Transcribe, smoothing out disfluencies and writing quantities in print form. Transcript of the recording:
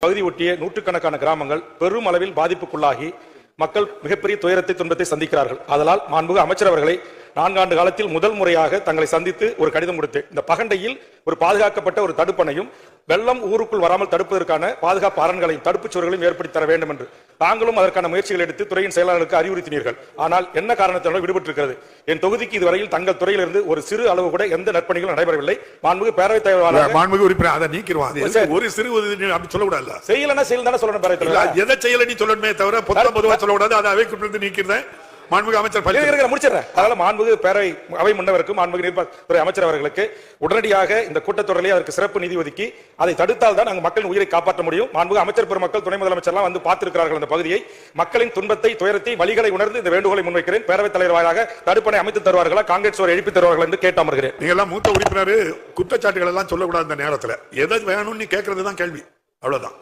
பகுதி ஒட்டிய நூற்றுக்கணக்கான கிராமங்கள் பெரும் அளவில் பாதிப்புக்குள்ளாகி மக்கள் மிகப்பெரிய துயரத்தை துன்பத்தை சந்திக்கிறார்கள். அதனால் மாண்புமிகு அமைச்சர் அவர்களை 4 ஆண்டு காலத்தில் முதல் முறையாக தங்களை சந்தித்து ஒரு கடிதம் கொடுத்தேன். இந்த பகண்டையில் ஒரு பாதுகாக்கப்பட்ட ஒரு தடுப்பணையும் வெள்ளம் ஊருக்குள் வராமல் தடுப்பதற்கான பாதுகாப்பு அரண்களையும் தடுப்புச் சுவர்களையும் ஏற்படுத்தி தர வேண்டும் என்று தாங்களும் அதற்கான முயற்சிகள் எடுத்து துறையின் செயலாளருக்கு அறிவுறுத்தினீர்கள். ஆனால் என்ன காரணத்தினாலும் விடுபட்டிருக்கிறது. என் தொகுதிக்கு இதுவரையில் தங்கள் துறையிலிருந்து ஒரு சிறு அளவு கூட எந்த நற்பணிகளும் நடைபெறவில்லை. மாண்புமிகு பேரவைத் தலைவர் உறுப்பினர் அதை நீக்கிடுவான். ஒரு சிறு அப்படி சொல்லக்கூடாது. செய்யலன்னா செய்யல தானே சொல்லணும். பேரவைத் தலைவர் எதை செய்யல நீ சொல்லணுமே தவிர பொதுவாக சொல்லக்கூடாது. அதை அவைக்கு நீக்கிறேன். மாண்புமிகு அமைச்சர் முடிச்சிடறேன். அதனால மாண்புமிகு பேரவை அவை முன்னவருக்கும் மாண்புமிகு நீர்ப்பாசனத்துறை அமைச்சர் அவர்களுக்கு உடனடியாக இந்த கூட்டத்தொடரிலே அதற்கு சிறப்பு நிதி ஒதுக்கி அதை தடுத்தால் தான் மக்களின் உயிரை காப்பாற்ற முடியும். மாண்புமிகு அமைச்சர் பெருமக்கள் துணை முதலமைச்சர்லாம் வந்து பார்த்திருக்கிறார்கள். அந்த பகுதியை மக்களின் துன்பத்தை துயரத்தை வழிகளை உணர்ந்து இந்த வேண்டுகோளை முன்வைக்கிறேன். பேரவைத் தலைவர் வாயிலாக தடுப்பணை அமைத்து தருவார்களா, காங்கிரஸ் எழுப்பி தருவார்கள் என்று கேட்டு அமர்கிறேன். நீங்க எல்லாம் மூத்த உறுப்பினர் குற்றச்சாட்டுகள் எல்லாம் சொல்லக்கூடாது. இந்த நேரத்தில் எதை வேணும்னு கேட்கறது தான் கேள்வி. அவ்வளவுதான்.